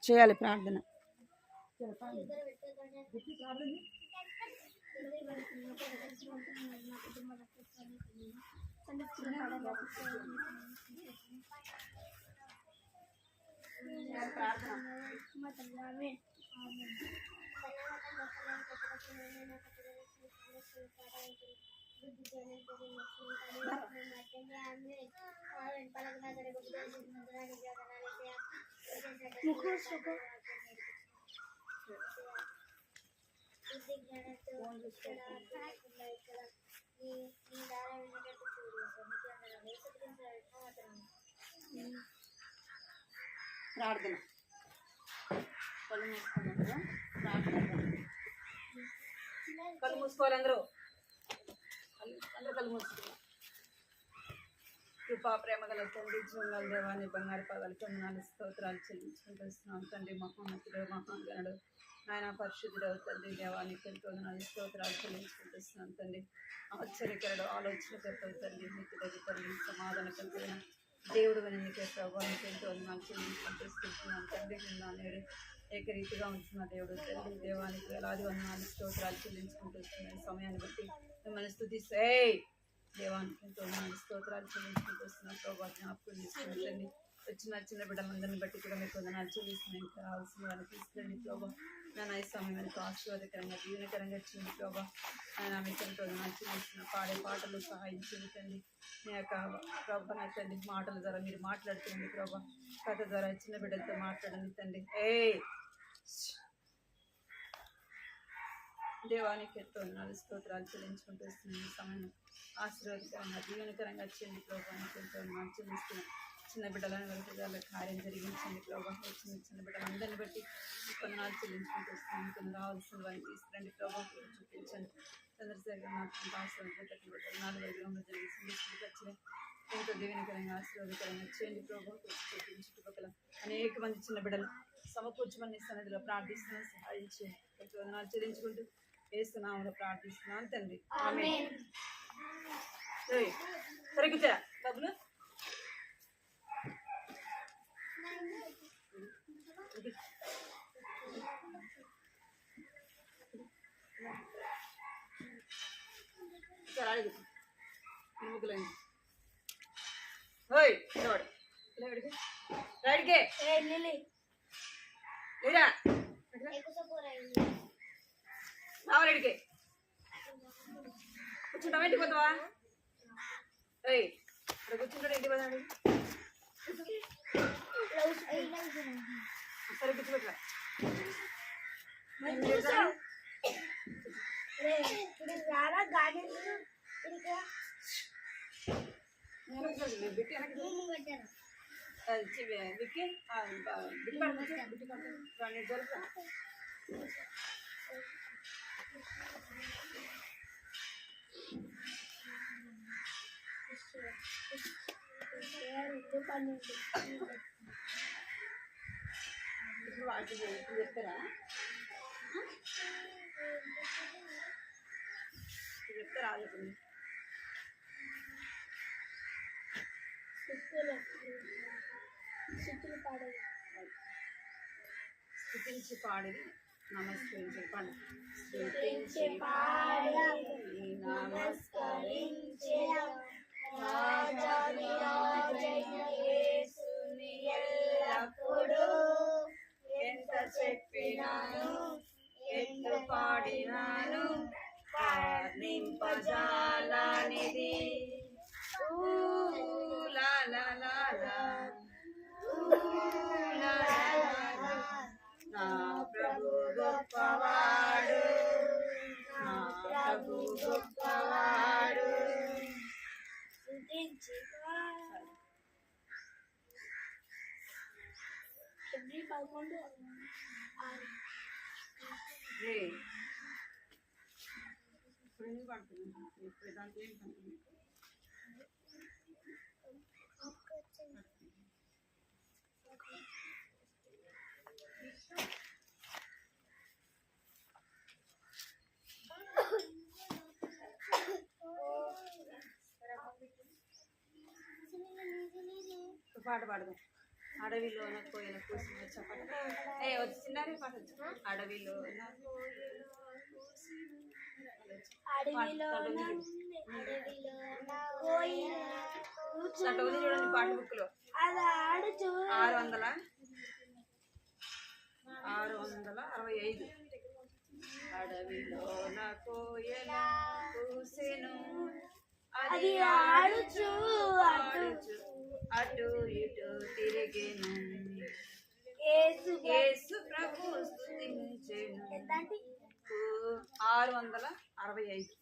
చేయాలి ప్రార్థన. ప్రార్థన కళ్ళు మూసుకోవాలి. అందరూ కళ్ళు మూసుకోవాలి. కృపా ప్రేమ గల తండ్రి, జీవగల దేవాన్ని బంగారు పగలు కొందనాలు స్తోత్రాలు చెల్లించుకుంటున్నాం తండ్రి. మహోన్నతుడు మహాగణుడు నాయన పరిశుద్ధుడు తండ్రి, దేవానికి ఎంతో స్తోత్రాలు చెల్లించుకుంటున్నాం తండ్రి. ఆశ్చర్యకరుడు ఆలోచనకర్తలు తండ్రి, మిత్రుడు తండ్రి, సమాధాన కలిగిన దేవుడు నీకే ప్రభావానికి ఎంతో చెల్లించుకుంటున్నాం తండ్రి. నేడు ఏకరీతిగా ఉంటున్న దేవుడు తండ్రి, దేవానికి వేలాది వందనాలు స్తోత్రాలు చెల్లించుకుంటున్నాం. సమయాన్ని బట్టి మిమ్మల్ని స్తుతిస్తే దేవానికి ఎంతో స్తోత్రాలు చెల్లించుకుంటున్నాం. ప్రభావ జ్ఞాపకం తీసుకుంటండి. వచ్చిన చిన్న బిడ్డలందరిని బట్టి కూడా మీకు వందనాలు చెల్లిస్తున్నాయి. కావాల్సిన వాళ్ళని తీసుకురండి ప్రభావ. నేను ఈ సమయం ఎంతో ఆశీర్వాదకరంగా దీవెనకరంగా వచ్చింది ప్రభావ. నేను మీకు ఎంతో వందనాలు చెల్లిస్తున్నా. పాడే పాటలు సహాయం చెల్లితండి. మీ యొక్క ప్రభావ తండ్రి, మాటల ద్వారా మీరు మాట్లాడుతుంది ప్రభావ. కథ ద్వారా చిన్న బిడ్డలతో మాట్లాడండి తండ్రి. దేవానికి ఎంతో వందనాలు స్తోత్రాలు చెల్లించుకుంటూ వస్తున్నాయి. సమయం ఆశీర్వాదకరంగా దీవెనకరంగా వచ్చింది ప్రభావానికి ఎంతో వందనాలు చెల్లిస్తున్నాం. చిన్న బిడ్డలని వరకు కార్యం జరిగించండి ప్రభావం. చిన్న బిడ్డలందరిని బట్టి వందనాలు చెల్లించుకుంటూ వస్తున్నాం. కొన్ని రావాల్సిన వారిని తీసుకురండి ప్రభావం. చూపించండి చంద్రశేఖర్ నాకు ఆశీర్వాదం వర్గంలో జరిగింది. వచ్చినాయి ఎంతో దీవెనకరంగా ఆశీర్వాదకరంగా చేయండి ప్రభావం. చుట్టుపక్కల అనేక మంది చిన్న బిడ్డలు సమకూర్చమని సన్నిధిలో ప్రార్థిస్తున్నాను. సహాయం చేయండి. ఎంతో వందనాలు చెల్లించుకుంటూ వేస్తున్నామని ప్రార్థిస్తున్నాను తండ్రి. సరిగ్గా డబ్బులు రావాలడికి కూర్చుంటావా ఇంటికి పోతావా? ఇక్కడ కూర్చుంటాడు ఇంటికి పోతాడు. సరే కూర్చోబెట్టరా. వాటి చెప్తారా? చెప్తారా? స్తుతించి పాడి నమస్కరించి పాడు. స్తుతించి పాడి నమస్కరించి యేసుని ఎల్లప్పుడూ ఎంత చెప్పినాను ఎంత పాడినాను నింపజాలనిది. నా ప్రభు గొప్పవాడు, నా ప్రభు గొప్పవాడు. ఇప్పుడు ఎందుకు పడుతున్నాను? ఇప్పుడు దాంట్లో ఏం పడుతుంది? పాట పాడదాం. అడవిలోన పోయిన కూసిన చప్పట వచ్చినారే పాట అడవిలో చూడండి పాట బుక్ లో 665 అడవిలో నా కోయల కూసెను అది ఆడుచు అటు ఇటు తిరిగేను యేసు ప్రభు స్తుతించెను 665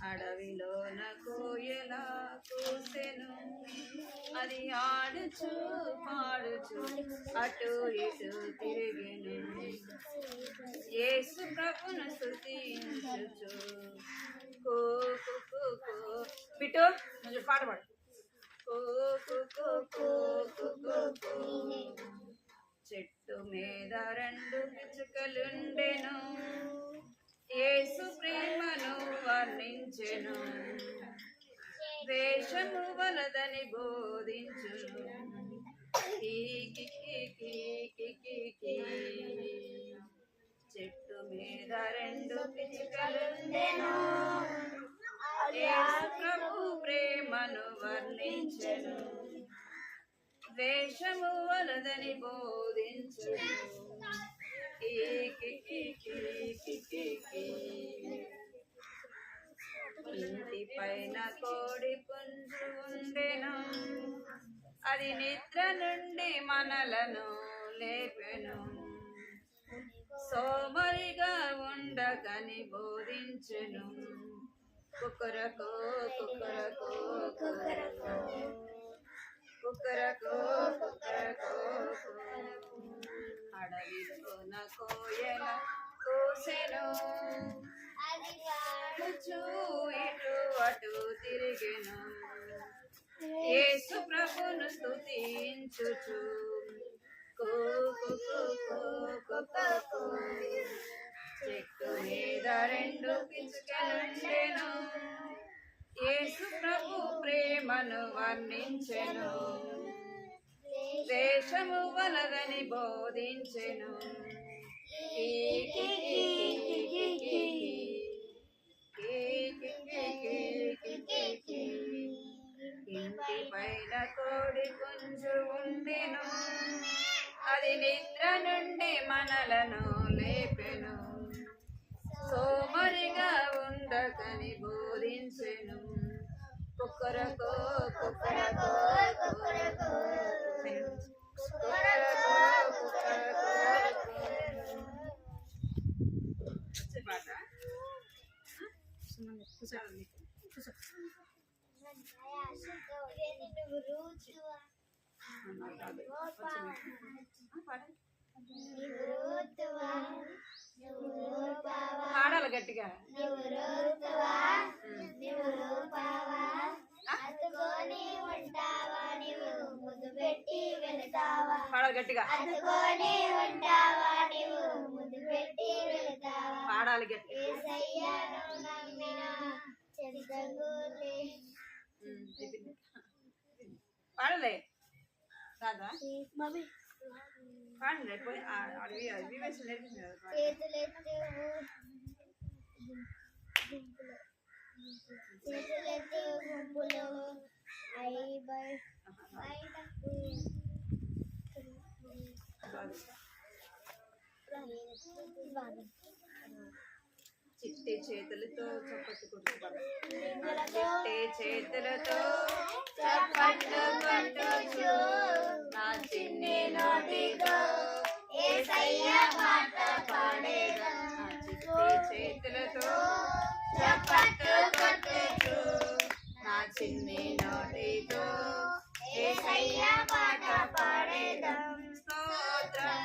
అడవిలో నా కోయల కూసెను అది ఆడుచు పాడుచు అటు ఇటు తిరిగెను యేసు ప్రభును స్తుతించుచు బిట్టు నువ్వు పాట పాడు చెట్టు మీద 2 పిచ్చుకలుండెను యేసు ప్రేమను వర్ణించెను వేషము వలదని బోధించును చెట్టు మీద 2 పిచ్చుకలుండెను యేసు ప్రభు ప్రేమను వర్ణించెను వేషము వలదని బోధించును ఇంటి పైన కోడి పుంజు ఉండెను అది నిద్ర నుండి మనలను లేపెను సోమరిగా ఉండకని బోధించెను కుక్కరకో కుక్కరకో కుక్కరకో కుక్కరకో కుక్కరకో అడవిలో నా కోయల కూసెను అటు ఇటు అటు తిరిగెను యేసు ప్రభును స్తుతించుచు చెట్టు మీద 2 పిచ్చుకలుండెను యేసు ప్రభు ప్రేమను వర్ణించెను వేషము వలదని బోధించెను ఇంటి పైన కోడి పుంజు ఉండెను అది నిద్ర నుండి మనలను లేపెను సోమరిగా ఉండకని బోధించెను కుక్కరకో కుక్కరకో కుక్కరకో కుక్కరకో కుక్కరకో పాట పాడాలి గట్టిగా పాడాలి గట్టిగా పాడాలి గట్టిగా పాడలే కాదా పాడండి పోయి అడవి అవి వేసి నేర్పించారు చిట్టి చేతులతో చప్పట్లు కొట్టుకోవాలి చిట్టి చేతులతో చప్పట్లు కొట్టుచు నా చిన్ని నోటితో యేసయ్య పాట పాడేదా చిట్టి చేతులతో చప్పట్లు కొట్టుచు నా చిన్ని నోటితో యేసయ్య పాట పాడేదా స్తోత్రం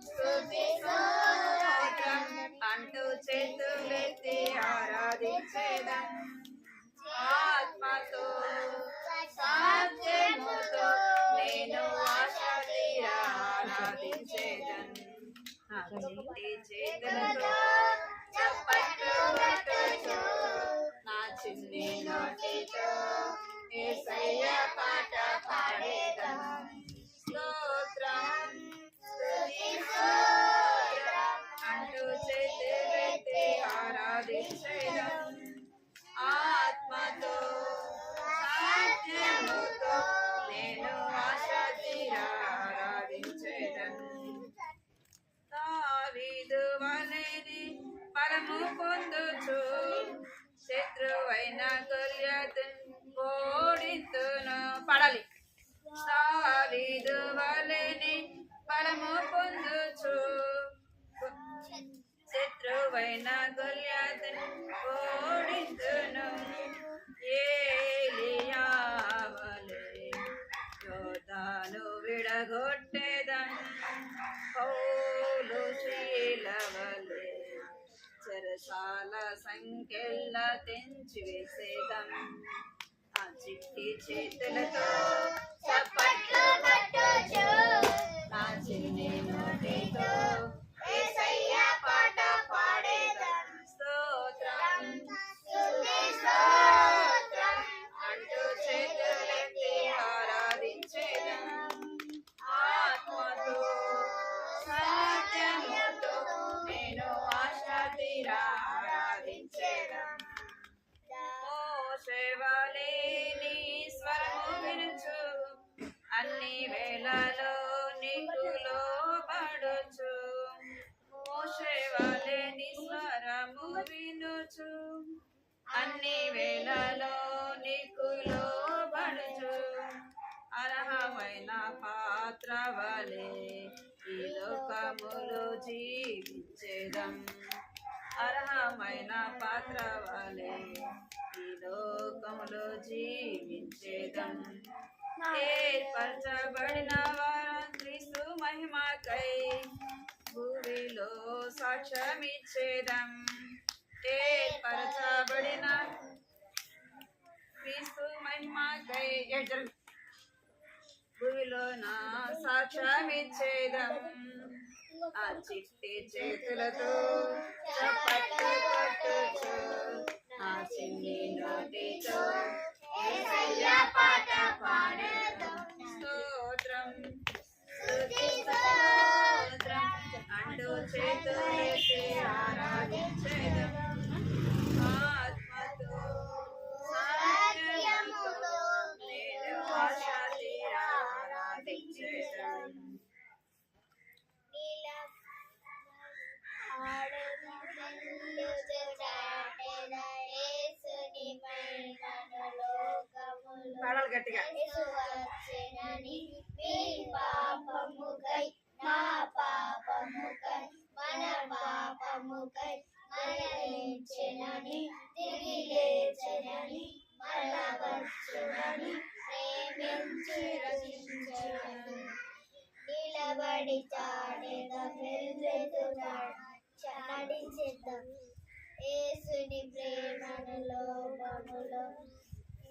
స్తుతి స్తోత్రం అంటూ చేతులెత్తి ఆరాధించేదం ఆత్మతో సత్యముతో నేను ఆశ తీరా ఆరాధించేదం చేతులతో చప్పట్లు కొట్టుచు నా చిన్ని నోటితో యేసయ్య పాట పాడేదం స్తోత్రం ఫలము పొందుచు శత్రువైన గొల్యాతును ఓడింతును. పడాలి. దావీదు వలెనే ఫలము పొందుచు శత్రువైన గొల్యాతును ఓడింతును. ఏలియా వలె యోధాను విడగొట్టేదం. పౌలు శీలవలే చెరసాల సంఖ్యల తెంచివేసేదం. ఆ చిట్టి చేతులతో చప్పట్లు కొట్టొచ్చు, నా చిన్ని నోటితో యేసయ్య పాట పాడేదం. స్తోత్రం స్తుతి స్తోత్రం అంటూ చేతులెత్తి ఆరాధించేదం. ఆత్మతో సత్యముతో నేను ఆశ తీరా ఆరాధించేదం. మోషే వలె నీ స్వరము వినుచు అన్ని వేళలో నీకు లోబడుచు. మోషే వలె నీ స్వరము వినుచు అన్ని వేళలో నీకు లోబడుచు. అర్హమైన పాత్ర వలె ఈ లోకములో జీవించేదం. అర్హమైన పాత్ర వలె ఈ లోకములో జీవించేదం. ఏర్పరచబడిన వారం క్రీస్తు మహిమకై భూమిలో సాక్ష్యమిచ్చేదం. ఏర్పరచబడిన క్రీస్తు మహిమకై భూమిలో నా సాక్ష్యమిచ్చేదం. ఆ చిట్టి చేతులతో చప్పట్లు కొట్టొచ్చు, ఆ చిన్ని నోటితో యేసయ్య పాట పాడేదం. స్తోత్రం స్తుతి స్తోత్రం అంటూ చేతులెత్తి ఆరాధించేదం. ఆత్మతో సత్యముతో నేను ఆశ తీరా ఆరాధించేదం. పాడాలి గట్టిగా. పాపముకై నా పాపముకై మన పాపముకై మరణించెనని తిరిగి లేచెనని మరలా వచ్చునని ప్రేమించి రక్షించెను. నిలబడి చాడేదా నడిచేద్దాం యేసుని ప్రేమను లోకములో.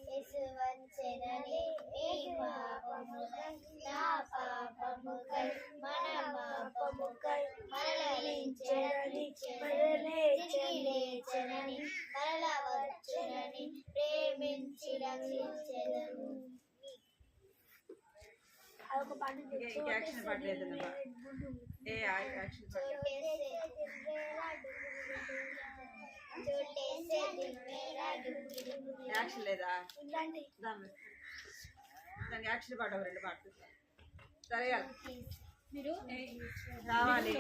యేసు వచ్చెనని ఈ పాపముకై నా పాపముకై మన పాపముకై మరణించెనని తిరిగి లేచెనని మరలా వచ్చునని ప్రేమించి రక్షించెను. యాక్షన్ పడలేదు. ఏ యాక్షన్ యాక్షన్ లేదా? దానికి యాక్షన్ పాట రెండు పాటలు సరే మీరు రావాలి.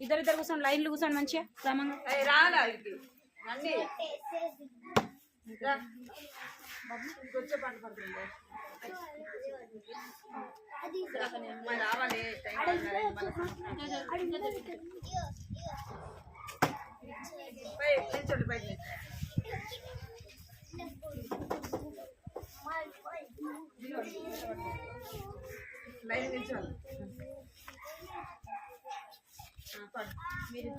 ఇద్దరు కూర్చోండి, లైన్లు కూర్చోండి మంచిగా క్రమంగా. రాలా రండి, వచ్చే పాట పడుతుంది రావాలి. నిల్చోండి బయట లైన్ నిల్చోండి. మీరు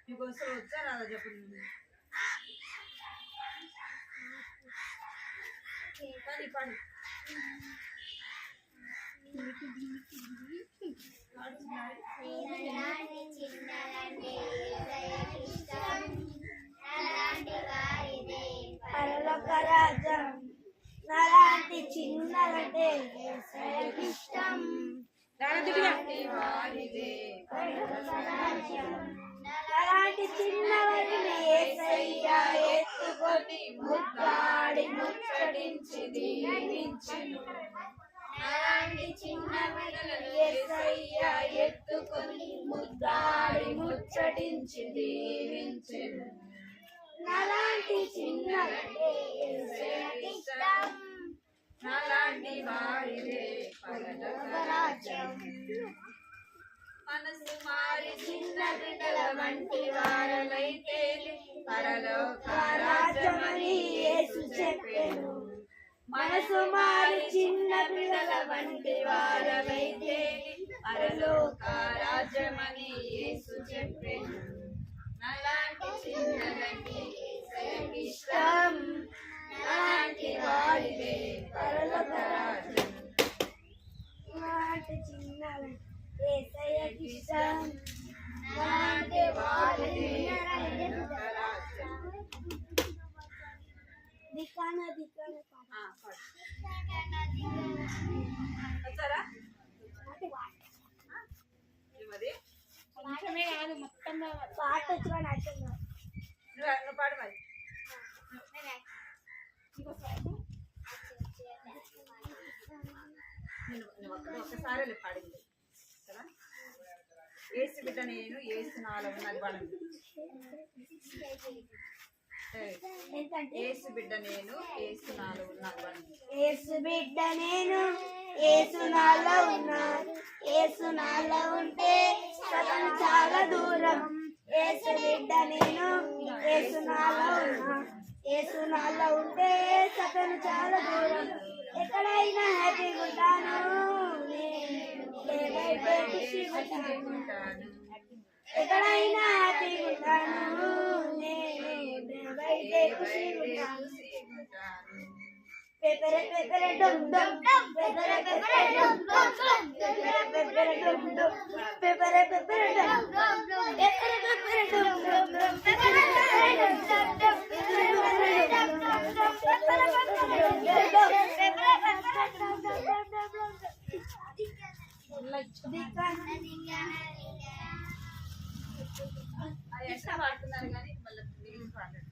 మీకు వచ్చారా చెప్పండి. పని పని పరలోక రాజ్యం నాలాంటి చిన్నదంటే యేసయ్యకి ఇష్టం. అలాంటి వారిదే పరలోకరాజ్యం. నాలాంటి చిన్నవారిని యేసయ్య ఎత్తుకొని ముద్దాడి ముచ్చటించి దీవించెను. నాలాంటి చిన్నవారిని యేసయ్య ఎత్తుకొని ముద్దాడి ముచ్చటించి దీవించెను. నాలాంటి చిన్నదంటే యేసయ్యకి ఇష్టం. అలాంటి వారిదే పరలోకరాజ్యం. మనసు మారి చిన్న బిడ్డల వంటి వారలైతే పరలోక రాజ్యమని యేసు చెప్పెను. మనసు మారి చిన్న బిడ్డల వంటి వారలైతే పరలోక రాజ్యమని యేసు చెప్పెను. అలాంటి చిన్నదంటే యేసయ్యకి ఇష్టం. అలాంటి వారిదే పరలోక రాజ్యం. నాలాంటి చిన్నదంటే యేసయ్యకి ఇష్టం. అలాంటి వారిదే పరలోక రాజ్యం. దిక్కాన దిక్కాన వచ్చారా ఏమది కొంచెమే కాదు మొత్తం కావాలి. పాట వచ్చుకొని అర్థం కాదు. నువ్వు పాడు మరి. నువ్వు ఒక్కసారి పాడింది కదా. ఏసు బిడ్డ నేను ఏసు నాలో ఉన్నది పాడండి. ఏసు బిడ్డ నేను ఏసు నాలో ఉన్నది పాడండి. యేసు బిడ్డ నేను యేసు నాలో ఉన్నాను. యేసు నాలో ఉంటే సగం చాలా దూరం. యేసు బిడ్డ నేను యేసు నాలో ఉన్నాను. యేసు నాలో ఉంటే సగం చాలా దూరం. ఎక్కడైనా హ్యాపీగా ఉంటాను. నేనైతే ఖుషిగా ఉంటాను. ఎక్కడైనా హ్యాపీగా ఉంటాను. నేనైతే ఖుషిగా ఉంటాను. పెపరే పెపరే డమ్ డమ్ పెపరే పెపరే డమ్ డమ్ పెపరే పెపరే డమ్ డమ్ పెపరే పెపరే డమ్ డమ్ పెపరే పెపరే డమ్ డమ్ పెపరే పెపరే డమ్ డమ్ పెపరే పెపరే డమ్ డమ్ పెపరే పెపరే అది ఎట్లా పాడుతున్నారు కానీ మళ్ళీ మిగిలిన పాడండి.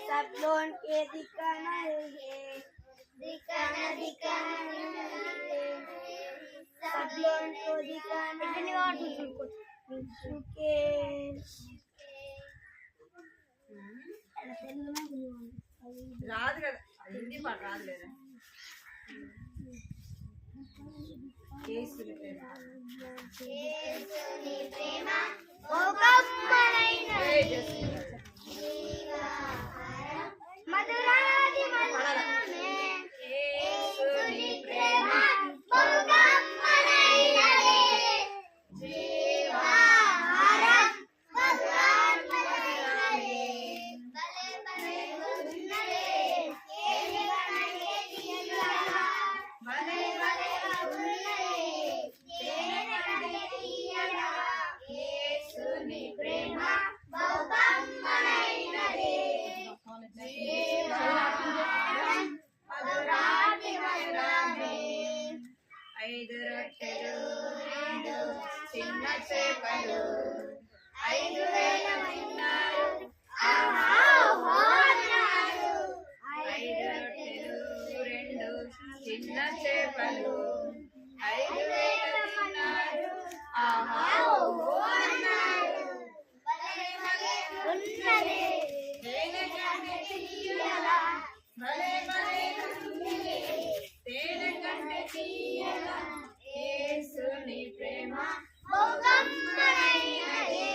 सब लोगों के दिखाना है, दिखाना दिखाना है, सब लोगों को दिखाना है, के రాదు కదా హిందీ పాట రాదు లేదా. యేసుని ప్రేమ ఓ గొప్పనైనది మధురాది మధురమే. యేసుని ప్రేమ ఓ గొప్పనైనది జీవాహారం మధురాది మధురమే. భలే భలే ఉన్నదే ఏది కనకే తీయగా భలే భలే ఉన్నదే ఏది కనకే తీయగా. యేసుని ప్రేమ ఓ గొప్పనైనది జీవాహారం మధురాది మధురమే. 5 రొట్టెలు 2 చిన్న చేపలు 5,000 తిన్నారు. 5 రొట్టెలు 2 చిన్న చేపలు 5,000 తిన్నారు. ఆహా తేనె కంటే తీయగా భలే భలే ఉన్నది. తేనె కంటే తీయగా యేసుని ప్రేమ ఓ గొప్పనైనది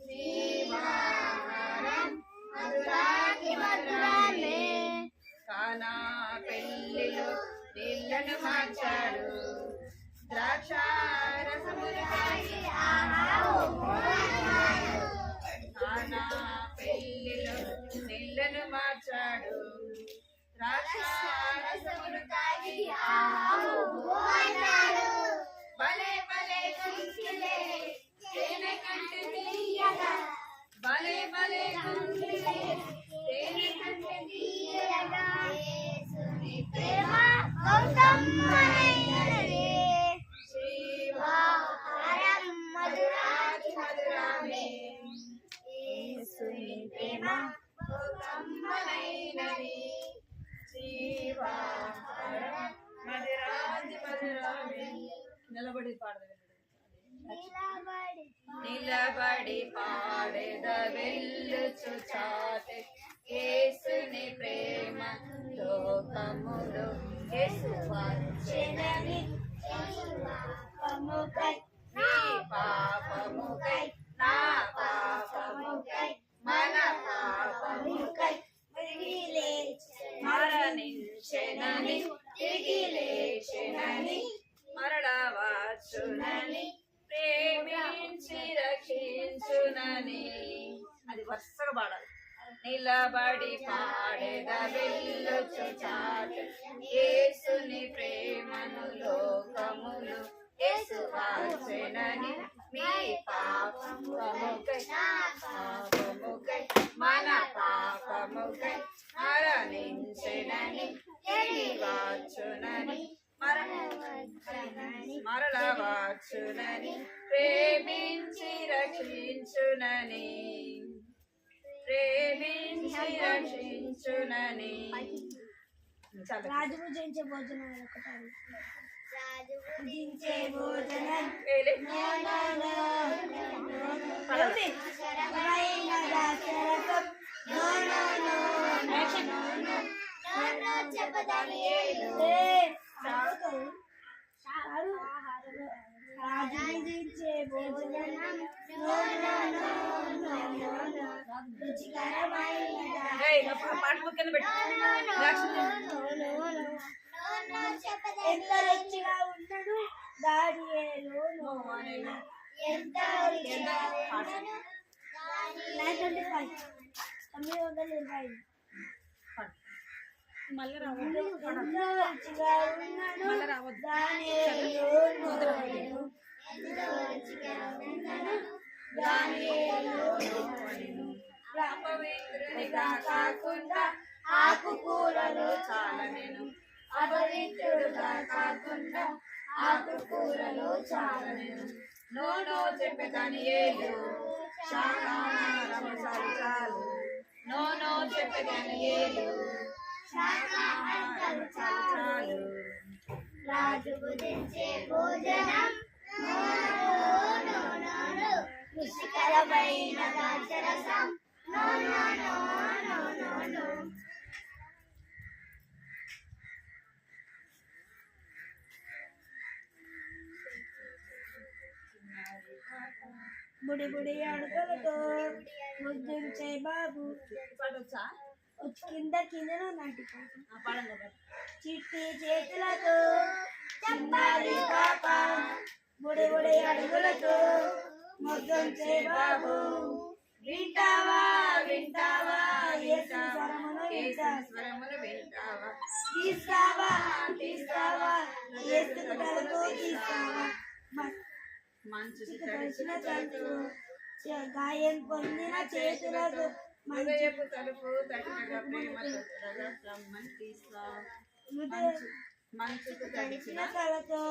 జీవాహారం మధురాది మధురమే. కానా పెళ్ళిలో నీళ్లను మార్చాడు. ద్రాక్షారసమును తాగి కానా పెళ్ళిలో నీళ్లను మార్చాడు. ద్రాక్షారసమును తాగి ఆహు అన్నారు. భలే భలే కుంకిలే తేనె కంటే తీయగా, భలే భలే కుంకిలే తేనె కంటే తీయగా, యేసుని ప్రేమ గౌతమ్మనైనది. జీవాహారం మధురాతి మధురామే. యేసుని ప్రేమ గౌతమ్మనైనది. జీవాహారం మధురాతి మధురామే. నిలబడి పాడదు. నిలబడి పాడెద వెళ్ళుచు చాటే యేసుని ప్రేమ లోకములో. యేసు వచ్చెనని పాపముకై నీ పాపముకై నా పాపముకై మన పాపముకై తిరిగి లేచి మరణించెనని తిరిగి లేచెనని మరణ వచ్చునని ప్రేమించి రక్షించునని. అది వరుసగా పాడాలి. నిలబడి పాడెద వెళ్ళుచు చాటు యేసుని ప్రేమను లోకములు. యేసు వచ్చెనని మీ పాపముకై నా పాపముకై మన పాపముకై మరణించెనని తిరిగి వచ్చునని మరల వచ్చునని ప్రేమించి రక్షించునని ప్రేమించి రక్షించునని. రాజు భుజించే భోజనాలు ఒకటారు. రాజు భుజించే భోజనం రాజు భుజించే భోజనం ఎంత రుచిగా ఉన్నడు దానియేలు ఎంత రుచిగా ఉన్నడు 925 మళ్ళీ ఎంత రుచిగా ఉన్నడు దానియేలు ఎంత రుచిగా ఉన్నడు దానియేలు అపవిత్రునిగా కాకుండా ఆకుకూరలు చాలనేను. అపవిత్రుడుగా కాకుండా ఆకుకూరలు చాలనేను. నో చెప్పేదాని ఏలు శాకాహారము చాలు చాలు. నో చెప్పేదాని ఏలు శాకాహారము చాలు చాలు. రాజు భుజించే భోజనం రుచికరమైన ద్రాక్షరసం బుడి బుడి అడుగులతో ముద్దించే బాబు పడొచ్చా? కిందలో నాటి పడండి. చిట్టి చేతులతో చిన్నారి పాప బుడి బుడి అడుగులతో ముద్దించే బాబు వింటావా వింటావా యేసు స్వరమును స్వరమును వింటావా? తీస్తావా తీస్తావా యేసు తలకు తీస్తావా మంచుకు తడిచిన తడిచిన తలుపు గాయం పొందిన చేతులతో హృదయపు తలుపు తడినగా ప్రేమతో రమ్మని తీస్తావా? మంచుకు తడిచిన తలతో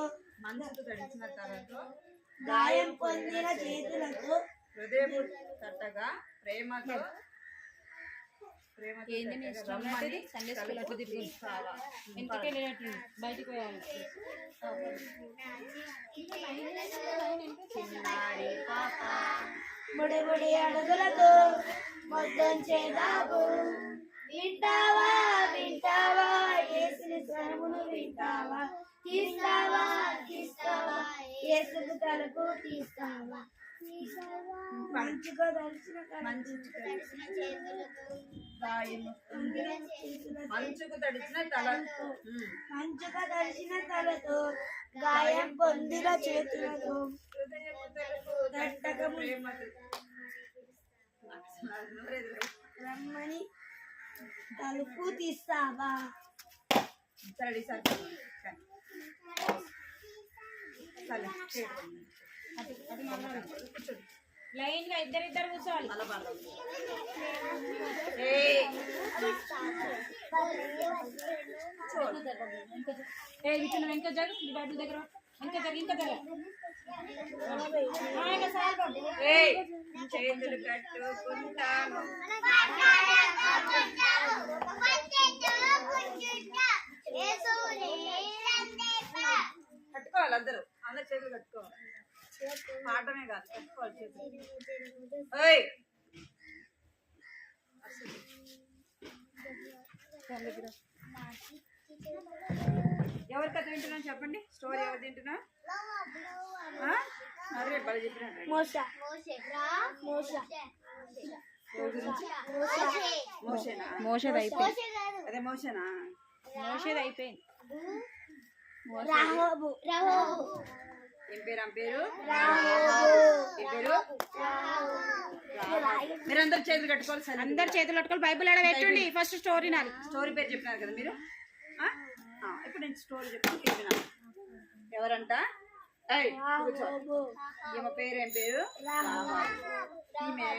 గాయం పొందిన చేతులతో హృదయపు తట్టగా ప్రేమతో ఏంది నీ ఇష్టం అనేది సండే స్కూల్ అట్లా తిరిగి ఇంటికి వెళ్ళినట్టు బయటికి పోయాలి. చిన్నారి పాప బుడి బుడి అడుగులతో మొద్దంచే బాబు వింటావా వింటావా యేసుని స్వరమును వింటావా తీస్తావా తీస్తావా యేసుకు తలకు తీస్తావా మంచుగా దర్శన మంచుకు తడిచిన తలతో మంచుగా దర్శన తలతో గాయం పొందిన చేతులతో హృదయపు తలుపు తట్టగా ప్రేమతో రమ్మని తలుపు తీస్తావా? సరే సార్ లైన్ గా ఇద్దరు కూర్చోవాలి. ఇంకా జరు బైబిల్ దగ్గర ఇంకా జరు చేతులు కట్టుకుంటాను. కట్టుకోవాలి అందరూ చేతులు కట్టుకోవాలి. పాటమే కాదు కట్టుకోవాలి చేతులు. ఎవరి కథ వింటున్నా చెప్పండి. స్టోరీ ఎవరు తింటున్నా? అరే బలి చెప్పినట్టు మోషేనా? మోషేది అయిపోయింది. అదే మోషేనా? మోషేది అయిపోయింది. ఏం పేరు? ఆమె పేరు ఏం పేరు? మీరందరూ చేతులు కట్టుకోవాలి. సరే అందరు చేతులు కట్టుకోవాలి. బైబిల్ ఆడ పెట్టండి. ఫస్ట్ స్టోరీ నాది. స్టోరీ పేరు చెప్పినారు కదా మీరు. ఇప్పుడు నేను స్టోరీ చెప్పినాను. ఎవరంట? ఈమె పేరు ఏం పేరు? ఈమె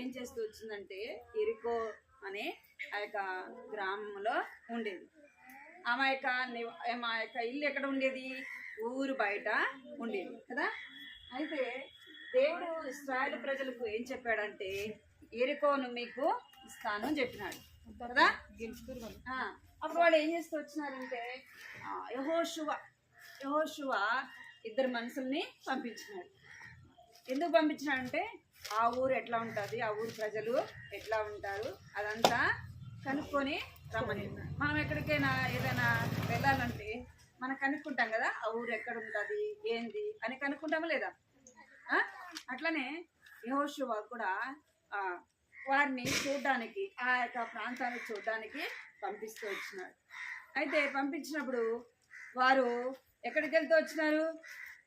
ఏం చేస్తూ వచ్చిందంటే ఎరికో అనే ఆ యొక్క గ్రామంలో ఉండేది. ఆమె యొక్క ఇల్లు ఎక్కడ ఉండేది? ఊరు బయట ఉండేది కదా. అయితే దేవుడు ఇశ్రాయేలు ప్రజలకు ఏం చెప్పాడంటే ఎరికోను మీకు ఇస్తాను అని చెప్పినాడు కదా. అప్పుడు వాళ్ళు ఏం చేస్తూ వచ్చినారంటే యెహోషువ ఇద్దరు మనుషుల్ని పంపించినాడు. ఎందుకు పంపించినాడంటే ఆ ఊరు ఎట్లా ఉంటుంది, ఆ ఊరు ప్రజలు ఎట్లా ఉంటారు అదంతా కనుక్కొని రమ్మని. మనం ఎక్కడికైనా ఏదైనా వెళ్ళాలంటే మనం కనుక్కుంటాం కదా, ఆ ఊరు ఎక్కడ ఉంటుంది ఏంది అని కనుక్కుంటామా లేదా? అట్లనే యెహోషువ కూడా వారిని చూడడానికి, ఆ యొక్క ప్రాంతాన్ని చూడడానికి పంపిస్తూ వచ్చినాడు. అయితే పంపించినప్పుడు వారు ఎక్కడికి వెళ్తూ వచ్చినారు?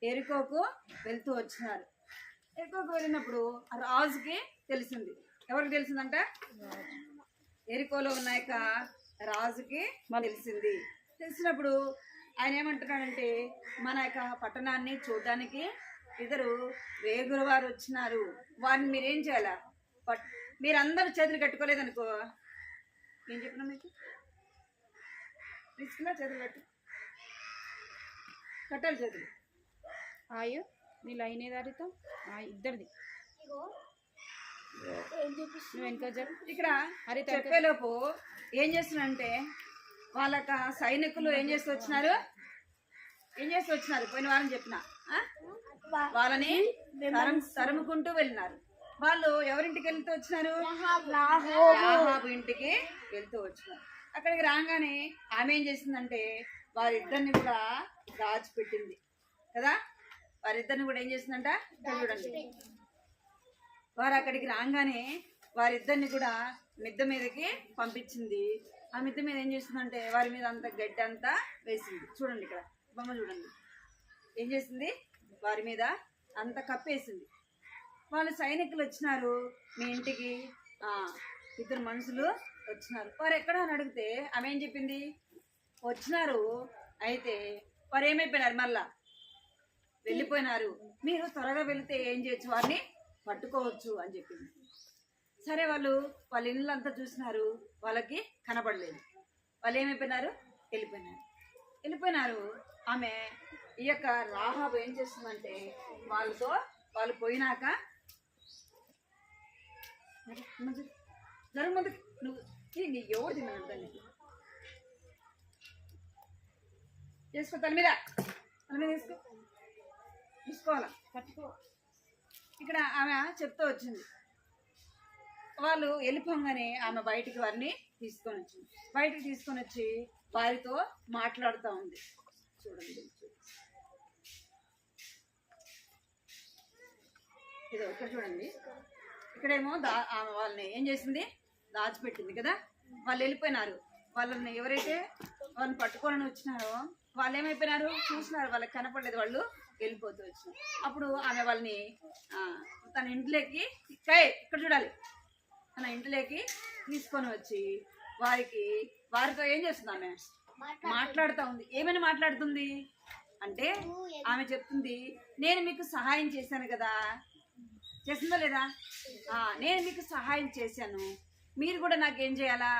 ఎరికోకు వెళ్తూ వచ్చినారు. ఎరికోకు వెళ్ళినప్పుడు ఆ రాజుకి తెలిసింది. ఎవరికి తెలిసిందంట? ఎరికోలో ఉన్న యొక్క రాజుకి తెలిసింది. తెలిసినప్పుడు ఆయన ఏమంటున్నాడంటే మన యొక్క పట్టణాన్ని చూడడానికి ఇద్దరు వేగుల వారు వచ్చినారు, వారిని మీరేం చేయాలా? మీరందరూ చేతులు కట్టుకోలేదనుకో, ఏం చెప్పినా మీకు తీసుకున్నా చేతులు కట్టాలి చేతులు. ఆయు నీ లైన్ ఏదారితో ఇద్దరిది వెనక జరు. ఇక్కడ చెప్పేలోపు ఏం చేస్తున్నారంటే వాళ్ళ సైనికులు ఏం చేస్తూ వచ్చినారు? పోయిన వారం చెప్పిన వాళ్ళని తరుముకుంటూ వెళ్ళినారు. వాళ్ళు ఎవరింటికి వెళ్తూ వచ్చినారు? రాహాబు ఇంటికి వెళ్తూ వచ్చినారు. అక్కడికి రాగానే ఆమె ఏం చేసిందంటే వారిద్దరిని కూడా దాచిపెట్టింది కదా. వారిద్దరిని కూడా ఏం చేసిందంట చూడండి. వారు అక్కడికి రాగానే వారిద్దరిని కూడా మిద్దె మీదకి పంపించింది. ఆ మిద్దె మీద ఏం చేస్తుందంటే వారి మీద అంత గడ్డి అంతా వేసింది. చూడండి ఇక్కడ బొమ్మ చూడండి. ఏం చేసింది? వారి మీద అంత కప్పేసింది. వాళ్ళు సైనికులు వచ్చినారు మీ ఇంటికి, ఇద్దరు మనుషులు వచ్చినారు. వారు ఎక్కడ అని అడిగితే ఆమె ఏం చెప్పింది? వచ్చినారు, అయితే వారు ఏమైపోయినారు? మళ్ళా వెళ్ళిపోయినారు. మీరు త్వరగా వెళితే ఏం చేయొచ్చు, వారిని పట్టుకోవచ్చు అని చెప్పింది. సరే వాళ్ళ ఇళ్ళంతా చూసినారు, వాళ్ళకి కనపడలేదు. వాళ్ళు ఏమైపోయినారు? వెళ్ళిపోయినారు. ఆమె ఈ యొక్క రాహాబు ఏం చేస్తుందంటే వాళ్ళు పోయినాక జరుగు ముందు నువ్వు ఎవరు తిన్నాడు దాన్ని చేసుకో, తల మీద తీసుకోవాలా, పట్టుకో. ఇక్కడ ఆమె చెప్తూ వచ్చింది. వాళ్ళు వెళ్ళిపోగానే ఆమె వారిని బయటికి తీసుకొని వచ్చి వారితో మాట్లాడుతూ ఉంది. చూడండి, ఇది ఇక్కడ చూడండి. ఇక్కడేమో వాళ్ళని ఏం చేసింది? దాచిపెట్టింది కదా. వాళ్ళు వెళ్ళిపోయినారు. వాళ్ళని ఎవరైతే వాళ్ళని పట్టుకోవాలని వచ్చినారో వాళ్ళు ఏమైపోయినారు? చూసినారు, వాళ్ళకి కనపడలేదు, వాళ్ళు వెళ్ళిపోతూ వచ్చినారు. అప్పుడు ఆమె వాళ్ళని తన ఇంట్లోకి ఇక్కడ చూడాలి, తన ఇంటిలోకి తీసుకొని వచ్చి వారితో ఏం చేస్తుంది ఆమె? మాట్లాడుతూ ఉంది. ఏమని మాట్లాడుతుంది అంటే ఆమె చెప్తుంది, నేను మీకు సహాయం చేశాను కదా. చేసిందా లేదా? నేను మీకు సహాయం చేశాను, మీరు కూడా నాకేం చేయాలా?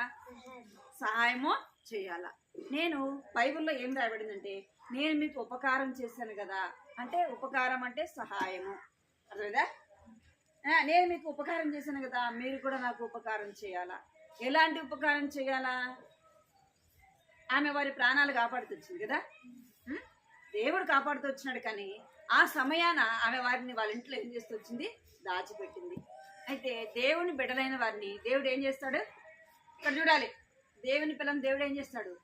సహాయము చేయాలా. నేను బైబిల్లో ఏం రాయబడిందంటే నేను మీకు ఉపకారం చేశాను కదా, అంటే ఉపకారం అంటే సహాయము, అర్థమైందా? నేను మీకు ఉపకారం చేశాను కదా, మీరు కూడా నాకు ఉపకారం చేయాలా. ఎలాంటి ఉపకారం చేయాలా? ఆమె వారి ప్రాణాలు కాపాడుతూ వచ్చింది కదా, దేవుడు కాపాడుతూ వచ్చినాడు. కానీ ఆ సమయాన ఆమె వారిని వాళ్ళ ఇంట్లో ఏం చేస్తూ వచ్చింది? దాచిపెట్టింది. అయితే దేవుని బిడ్డలైన వారిని దేవుడు ఏం చేస్తాడు? ఇక్కడ చూడాలి, దేవుని పిల్లని దేవుడు ఏం చేస్తాడు?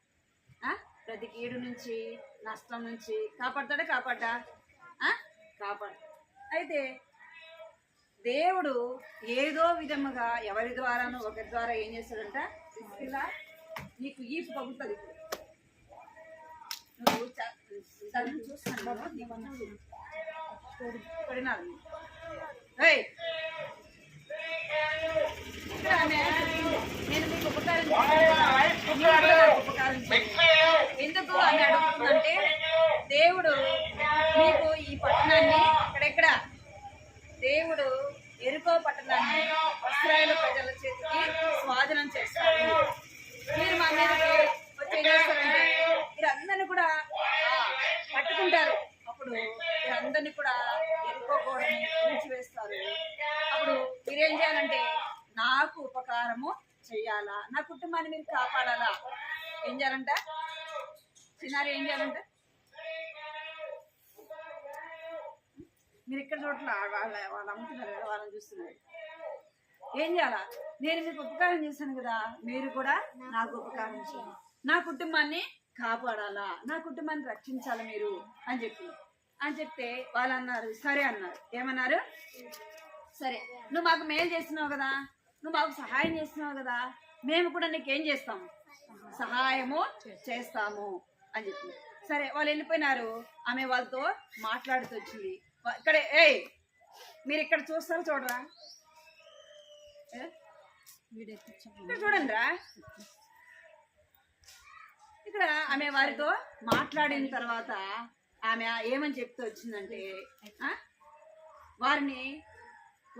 ప్రతి కీడు నుంచి, నష్టం నుంచి కాపాడతాడా? కాపాడా? కాపాడు. అయితే దేవుడు ఏదో విధముగా ఎవరి ద్వారానో ఒకరి ద్వారా ఏం చేస్తాడంట? ఇలా నీకు ఈపు పగులుతుంది. నువ్వు చూస్తాను నేను మీకు ఉపకారం ఎందుకు అని అడుగుతుందంటే దేవుడు మీకు ఈ పట్టణాన్ని ఇక్కడెక్కడ దేవుడు ఎరుకో పట్టణాన్ని ఇశ్రాయేలు ప్రజల చేతికి స్వాధీనం చేస్తారు. మీరు మా మీదకి వచ్చి ఏం చేస్తారంటే మీరందరినీ కూడా పట్టుకుంటారు. అప్పుడు మీరందరినీ కూడా ఎరుకో గోడని కూల్చివేస్తారు. అప్పుడు మీరేం చేయాలంటే నాకు ఉపకారము చెయ్యాలా, నా కుటుంబాన్ని మీరు కాపాడాలా. ఏం చేయాలంట? చిన్నారి ఏం చేయాలంట? మీరు ఇక్కడ చూడట్లా, వాళ్ళు అమ్ముతున్నారు కదా, వాళ్ళని చూస్తున్నారు. ఏం చేయాలా? నేను మీకు ఉపకారం చేశాను కదా, మీరు కూడా నాకు ఉపకారం చేయాలి, నా కుటుంబాన్ని కాపాడాలా, నా కుటుంబాన్ని రక్షించాలి మీరు అని చెప్తే వాళ్ళు అన్నారు, సరే అన్నారు. ఏమన్నారు? సరే, నువ్వు మాకు మేలు చేస్తున్నావు కదా, నువ్వు మాకు సహాయం చేస్తున్నావు కదా, మేము కూడా నీకేం చేస్తాము? సహాయము చేస్తాము అని చెప్పింది. సరే, వాళ్ళు వెళ్ళిపోయినారు. ఆమె వాళ్ళతో మాట్లాడుతూ వచ్చింది. ఇక్కడే మీరు ఇక్కడ చూస్తారా? చూడరా? ఇక్కడ చూడండి రా. ఇక్కడ ఆమె వారితో మాట్లాడిన తర్వాత ఆమె ఏమని చెప్తూ వచ్చిందంటే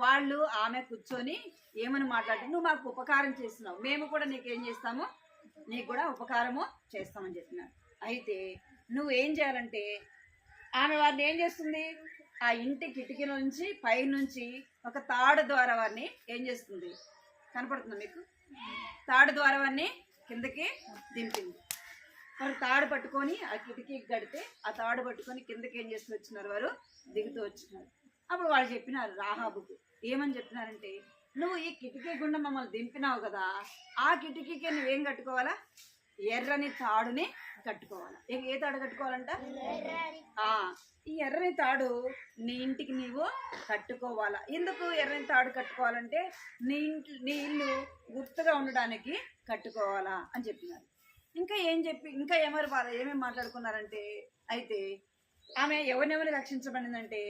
వాళ్ళు ఆమె కూర్చొని ఏమని మాట్లాడి, నువ్వు మాకు ఉపకారం చేస్తున్నావు, మేము కూడా నీకేం చేస్తాము? నీకు కూడా ఉపకారము చేస్తామని చెప్పినారు. అయితే నువ్వు ఏం చేయాలంటే ఆమె వారిని ఏం చేస్తుంది? ఆ ఇంటి కిటికీ నుంచి పైనుంచి ఒక తాడు ద్వారా వారిని ఏం చేస్తుంది? కనపడుతుందా మీకు? తాడు ద్వారా వారిని కిందకి దింపింది. వారు తాడు పట్టుకొని ఆ కిటికీకి గడితే ఆ తాడు పట్టుకొని కిందకి ఏం చేస్తూ వచ్చినారు? వారు దిగుతూ వచ్చినారు. అప్పుడు వాళ్ళు చెప్పినారు రాహాబుకు, ఏమని చెప్పినారంటే, నువ్వు ఈ కిటికీ గుండా మమ్మల్ని దింపినావు కదా, ఆ కిటికీకి నువ్వేం కట్టుకోవాలా? ఎర్రని తాడుని కట్టుకోవాలా. ఏ తాడు కట్టుకోవాలంట? ఈ ఎర్రని తాడు నీ ఇంటికి నీవు కట్టుకోవాలా. ఎందుకు ఎర్రని తాడు కట్టుకోవాలంటే నీ ఇల్లు గుర్తుగా ఉండడానికి కట్టుకోవాలా అని చెప్పినారు. ఇంకా ఏమేమి మాట్లాడుకున్నారంటే, అయితే ఆమె ఎవరినెవరిని రక్షించబడిందంటే,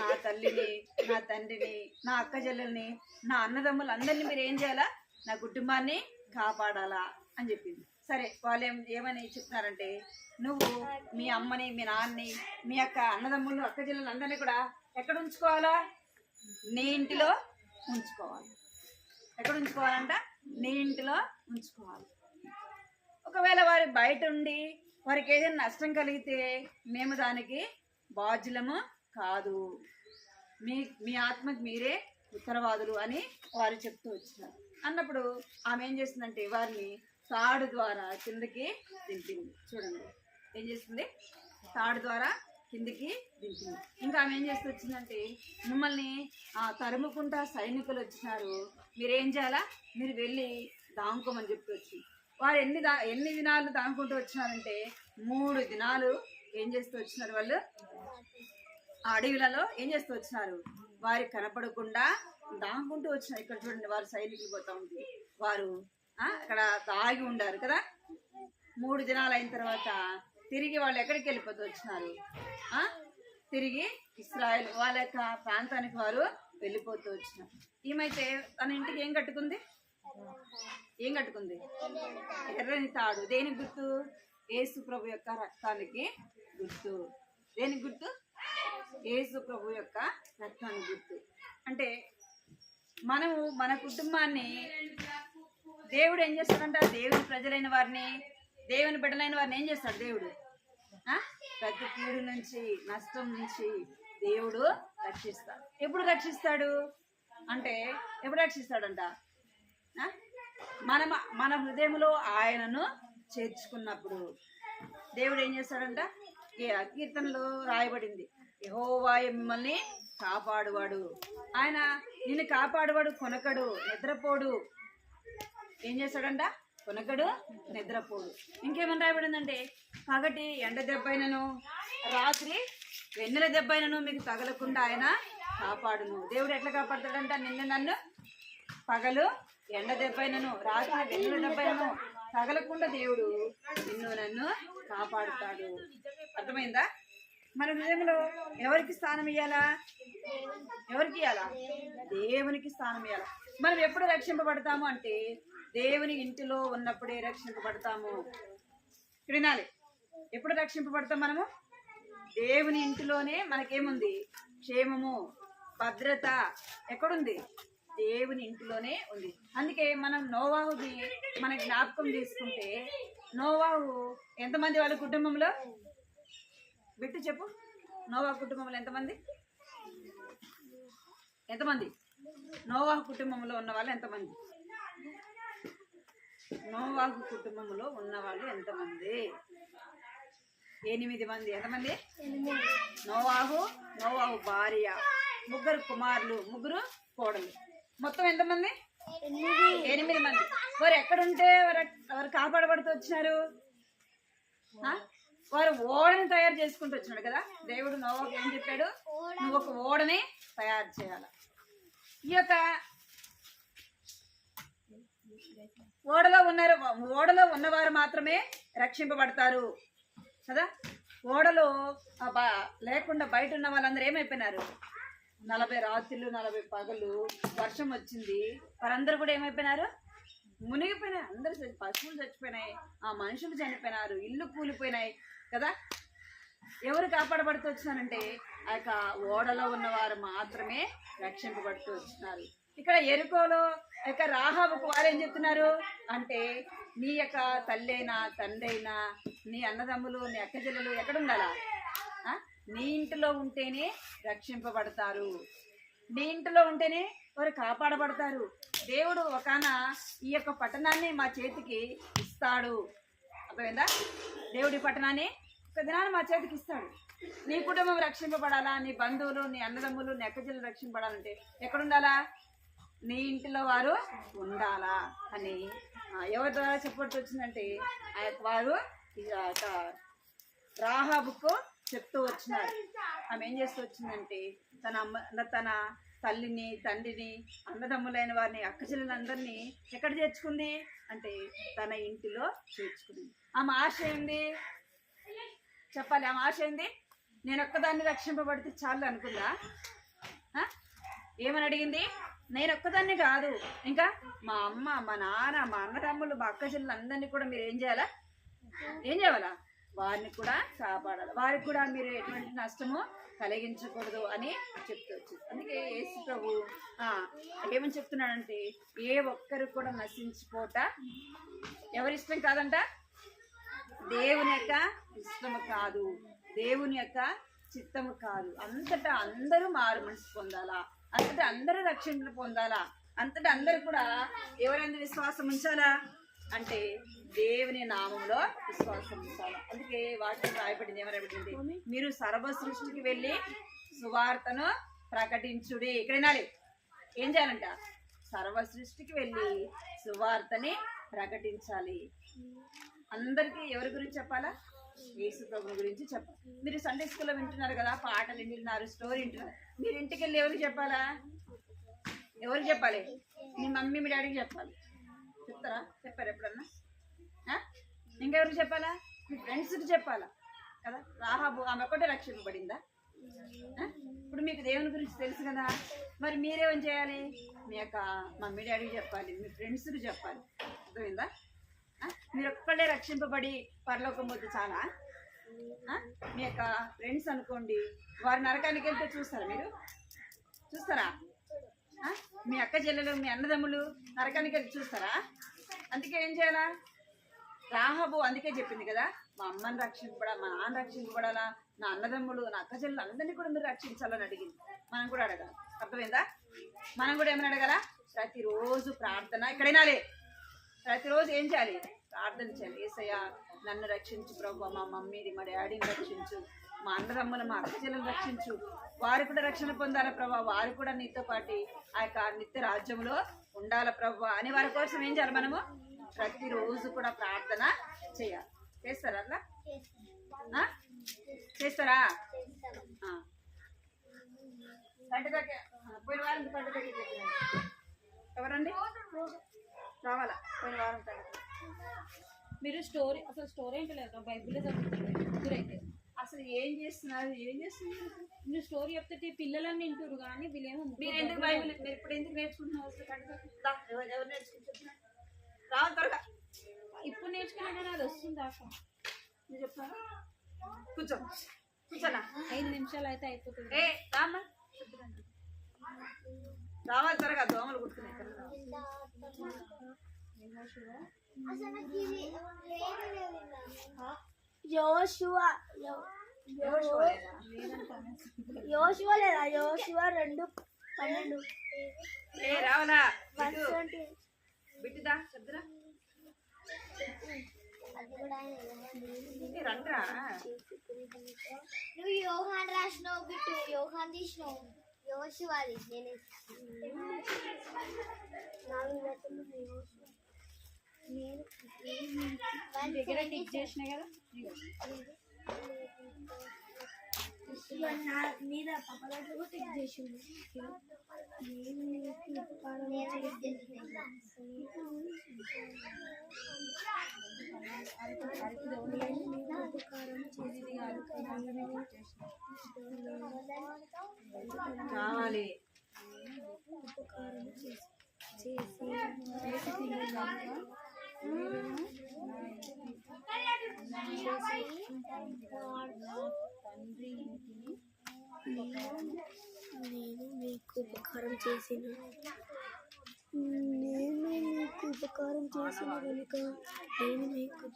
నా తల్లిని, నా తండ్రిని, నా అక్క చెల్లెల్ని, నా అన్నదమ్ములు అందరినీ మీరు ఏం చేయాలా? నా కుటుంబాన్ని కాపాడాలా అని చెప్పింది. సరే, వాళ్ళు ఏమని చెప్తున్నారంటే, నువ్వు మీ అమ్మని, మీ నాన్నని, మీ అక్క అన్నదమ్ములు, అక్క చెల్లెలు అందరినీ కూడా ఎక్కడ ఉంచుకోవాలా? నీ ఇంటిలో ఉంచుకోవాలి. ఎక్కడ ఉంచుకోవాలంట? నీ ఇంటిలో ఉంచుకోవాలి. ఒకవేళ వారి బయట ఉండి వారికి ఏదైనా నష్టం కలిగితే మేము దానికి బాధ్యులము కాదు, మీ ఆత్మకి మీరే ఉత్తరవాదులు అని వారు చెప్తూ వచ్చినారు. అన్నప్పుడు ఆమె ఏం చేస్తుందంటే వారిని తాడు ద్వారా కిందకి దింపింది. చూడండి ఏం చేస్తుంది? తాడు ద్వారా కిందికి దింపింది. ఇంకా ఆమె ఏం చేస్తూ వచ్చిందంటే, మిమ్మల్ని తరుముకుంటా సైనికులు వచ్చినారు, మీరేం చేయాలా? మీరు వెళ్ళి దాంకోమని చెప్పి వచ్చింది. వారు ఎన్ని దినాలు దాంకుంటూ వచ్చినారంటే 3 దినాలు ఏం చేస్తూ వచ్చినారు? వాళ్ళు ఆ అడవిలలో ఏం చేస్తూ వచ్చినారు? వారికి కనపడకుండా దాంకుంటూ వచ్చినారు. ఇక్కడ చూడండి, వారు సైనికులు పోతా ఉంది, వారు అక్కడ దాగి ఉండారు కదా. 3 దినాలు అయిన తర్వాత తిరిగి వాళ్ళు ఎక్కడికి వెళ్ళిపోతూ వచ్చినారు? తిరిగి ఇశ్రాయేలు వాళ్ళ యొక్క ప్రాంతానికి వారు వెళ్ళిపోతూ వచ్చినారు. ఈమైతే తన ఇంటికి ఏం కట్టుకుంది? ఎర్రని తాడు. దేనికి గుర్తు? యేసు ప్రభు యొక్క రక్తానికి గుర్తు. దేనికి గుర్తు? యేసు ప్రభు యొక్క రక్తానికి గుర్తు. అంటే మనము మన కుటుంబాన్ని దేవుడు ఏం చేస్తాడంట? దేవుని ప్రజలైన వారిని, దేవుని బిడ్డలైన వారిని ఏం చేస్తాడు దేవుడు? ప్రతి కీడు నుంచి, నష్టం నుంచి దేవుడు రక్షిస్తాడు. ఎప్పుడు రక్షిస్తాడు అంటే, ఎప్పుడు రక్షిస్తాడంట? మన హృదయంలో ఆయనను చేర్చుకున్నప్పుడు దేవుడు ఏం చేస్తాడంట? కీర్తనలో రాయబడింది, యెహోవా మిమ్మల్ని కాపాడువాడు. ఆయన నిన్ను కాపాడువాడు, కొనకడు, నిద్రపోడు. ఏం చేస్తాడంట? కొనకడు, నిద్రపోడు. ఇంకేమని రాయబడిందంటే, పగటి ఎండ దెబ్బైనను రాత్రి వెన్నెల దెబ్బైనను మీకు తగలకుండా ఆయన కాపాడును. దేవుడు ఎట్లా కాపాడుతాడంట? నిన్ను నన్ను పగలు ఎండ దెబ్బైనను రాత్రి వెన్నెల దెబ్బైనను తగలకుండా దేవుడు నిన్ను నన్ను కాపాడుతాడు. అర్థమైందా? మన హృదయంలో ఎవరికి స్థానం ఇవ్వాలా? ఎవరికి ఇవ్వాలా? దేవునికి స్థానం ఇవ్వాలా. మనం ఎప్పుడు రక్షింపబడతాము అంటే, దేవుని ఇంటిలో ఉన్నప్పుడే రక్షింపబడతాము. వినాలి, ఎప్పుడు రక్షింపబడతాం మనము? దేవుని ఇంటిలోనే మనకేముంది? క్షేమము, భద్రత ఎక్కడుంది? దేవుని ఇంటిలోనే ఉంది. అందుకే మనం నోవాహుని మన జ్ఞాపకం తీసుకుంటే, నోవాహు ఎంతమంది వాళ్ళ కుటుంబంలో? బిట్టు చెప్పు. నోవాహు కుటుంబంలో ఎంతమంది? నోవాహు కుటుంబంలో ఉన్న వాళ్ళు ఎంతమంది? నోవాహు కుటుంబంలో ఉన్నవాళ్ళు ఎంతమంది? 8 మంది. ఎంతమంది? నోవాహు భార్య, 3 కుమారులు, 3 కోడలు, మొత్తం ఎంతమంది? 8 మంది. వారు ఎక్కడుంటే వారు కాపాడబడుతూ వచ్చినారు? వారు ఓడని తయారు చేసుకుంటూ వచ్చినాడు కదా. దేవుడు నోవాహుకు ఏం చెప్పాడు? నువ్వు ఒక ఓడని తయారు చేయాల. ఈ యొక్క ఓడలో ఉన్నవారు మాత్రమే రక్షింపబడతారు కదా. ఓడలో లేకుండా బయట ఉన్న వాళ్ళందరూ ఏమైపోయినారు? 40 రాత్రులు 40 పగలు వర్షం వచ్చింది, వారందరూ కూడా ఏమైపోయినారు? మునిగిపోయినాయి. అందరూ పశువులు చచ్చిపోయినాయి, ఆ మనుషులు చనిపోయినారు, ఇల్లు కూలిపోయినాయి కదా. ఎవరు కాపాడబడుతూ వచ్చినారంటే, ఆ యొక్క ఓడలో ఉన్నవారు మాత్రమే రక్షింపబడుతూ వచ్చినారు. ఇక్కడ ఎరుకోలో యొక్క రాహాబుకు వారు ఏం చెప్తున్నారు అంటే, నీ యొక్క తల్లి అయినా తండ్రి అయినా నీ అన్నదమ్ములు నీ అక్కచెల్లెలు ఎక్కడ ఉండాలా? నీ ఇంటిలో ఉంటేనే రక్షింపబడతారు. నీ ఇంటిలో ఉంటేనే వారు కాపాడబడతారు. దేవుడు ఒకన ఈ యొక్క పట్టణాన్ని మా చేతికి ఇస్తాడు. అర్థమైందా? దేవుడి పట్టణాన్ని ఒక దినాన్ని మా చేతికి ఇస్తాడు. నీ కుటుంబం రక్షింపబడాలా, నీ బంధువులు నీ అన్నదమ్ములు నీ అక్కచెల్లెలు రక్షింపబడాలంటే ఎక్కడుండాలా? నీ ఇంటిలో వారు ఉండాలా అని ఎవరి ద్వారా చెప్పబడుతూ వచ్చిందంటే, వారు రాహాబుకు చెప్తూ వచ్చినారు. ఆమె ఏం చేస్తూ వచ్చిందంటే, తన తల్లిని తండ్రిని అన్నదమ్ములైన వారిని అక్కచెల్లెలందరినీ ఎక్కడ చేర్చుకుంది అంటే, తన ఇంటిలో చేర్చుకుంది. ఆమె ఆశ ఏంది చెప్పాలి? ఆమె ఆశ ఏంది? నేను ఒక్కదాన్ని రక్షింపబడితే చాలు అనుకుందా? ఏమని అడిగింది? నేను ఒక్కదాన్ని కాదు, ఇంకా మా అమ్మ మా నాన్న మా అన్నదమ్ములు మా అక్కచెల్లెలు అందరినీ కూడా మీరు ఏం చేయాలా? వారిని కూడా కాపాడాలి, వారికి కూడా మీరు ఎటువంటి నష్టము కలిగించకూడదు అని చెప్తూ వచ్చింది. అందుకే యేసు ప్రభు ఏమని చెప్తున్నాడంటే, ఏ ఒక్కరు కూడా నశించిపోట ఎవరిష్టం కాదంట? దేవుని యొక్క ఇష్టము కాదు, దేవుని యొక్క చిత్తము కాదు. అంతటా అందరూ మారు మనసు పొందాలా, అంతటా అందరూ రక్షణ పొందాలా, అంతటా అందరూ కూడా ఎవరైనా విశ్వాసం ఉంచాలా అంటే దేవుని నామంలో విశ్వాసం ఉంచాలా. అందుకే వాక్యం రాయబడింది, ఏమరాయబడింది? మీరు సర్వ సృష్టికి వెళ్ళి సువార్తను ప్రకటించుడి. ఇక్కడ వినాలి, ఏం చేయాలంట? సర్వ సృష్టికి వెళ్ళి సువార్తని ప్రకటించాలి. అందరికీ ఎవరి గురించి చెప్పాలా? యేసు ప్రభువు గురించి చెప్పాలి. మీరు సండే స్కూల్లో వింటున్నారు కదా, పాటలు వింటున్నారు, స్టోరీ వింటున్నారు. మీరు ఇంటికి వెళ్ళి ఎవరికి చెప్పాలా? ఎవరికి చెప్పాలి? మీ మమ్మీ మీ డాడీకి చెప్పాలి. చెప్తారా? చెప్పారు ఎప్పుడన్నా? ఇంకెవరికి చెప్పాలా? మీ ఫ్రెండ్స్కి చెప్పాలా కదా. రాహాబు ఆమె ఒకటే రక్షింపబడిందా? ఇప్పుడు మీకు దేవుని గురించి తెలుసు కదా, మరి మీరేమని చేయాలి? మీ యొక్క మమ్మీ డాడీకి చెప్పాలి, మీ ఫ్రెండ్స్కి చెప్పాలి. అర్థమైందా? మీరు ఒక్కడే రక్షింపబడి పరలోకం పోతే చాలా? మీ యొక్క ఫ్రెండ్స్ అనుకోండి, వారి నరకానికి వెళ్తే చూస్తారా? మీరు చూస్తారా? మీ అక్క చెల్లెలు, మీ అన్నదమ్ములు నరకానికి వెళ్ళి చూస్తారా? అందుకే ఏం చేయాలా? రాహాబు అందుకే చెప్పింది కదా, మా అమ్మని రక్షింపబడాలి, మా నాన్న రక్షింపబడాలా, నా అన్నదమ్ములు, నా అక్క చెల్లెలు అందరినీ కూడా మీరు రక్షించాలని అడిగింది. మనం కూడా అడగాలి. అర్థమైందా? మనం కూడా ఏమని అడగాల? ప్రతిరోజు ప్రార్థన. ఇక్కడైనాలే ప్రతిరోజు ఏం చేయాలి? ప్రార్థన చేయాలి. యేసయ్యా నన్ను రక్షించు ప్రభు, మా మమ్మీని మా డాడీని రక్షించు, మా అన్నదమ్ములు మా అక్క చెల్లెలను రక్షించు, వారు కూడా రక్షణ పొందాలా ప్రభా, వారు కూడా నీతో పాటు ఆ యొక్క నిత్య రాజ్యంలో ఉండాల ప్రభు అని వారి కోసం ఏం చేయాలి? మనము ప్రతిరోజు కూడా ప్రార్థన చేయాలి. చేస్తారా అట్లా? చేస్తారా? కంటి దగ్గర పోయిన వారం కంటి దగ్గర ఎవరండి రావాలా? పోయిన వారం మీరు స్టోరీ అసలు స్టోరీ ఏంటో లేదు, బైబిల్లో చదువుతున్నారు. అసలు ఏం చేస్తున్నారు? నువ్వు స్టోరీ చెప్తే పిల్లలని వింటారు కానీ వీళ్ళేమో. మీరు ఎందుకు బైబిల్, మీరు ఇప్పుడు ఎందుకు నేర్చుకుంటున్నారు? ఎవరు నేర్చుకుంటున్నారు? రావాలి త్వరగా. ఇప్పుడు నేర్చుకున్నా అది వస్తుంది ఆశ. నువ్వు చెప్తాను. కూర్చో, కూర్చోనా? 5 నిమిషాలు అయితే అయిపోతుంది. ఏ రామ్మా, రావాలి త్వరగా, దోమలు కుట్టుకున్నాయి. యోషువ లేదా? యోషువ 2:12. ఏ రావాలా? బిడ్డదా చెప్తురా, రండ్రా. నువ్వు యోహాన్ రాసినావు బిట్టు, యోహాన్ తీసినావు, యోషువాది నేను దగ్గర టిక్ చేసినా కదా మీద పప్పలో టిక్ చేసింది. కావాలి నేను మీకు ఉపకారం చేసిన కనుక నేను మీకు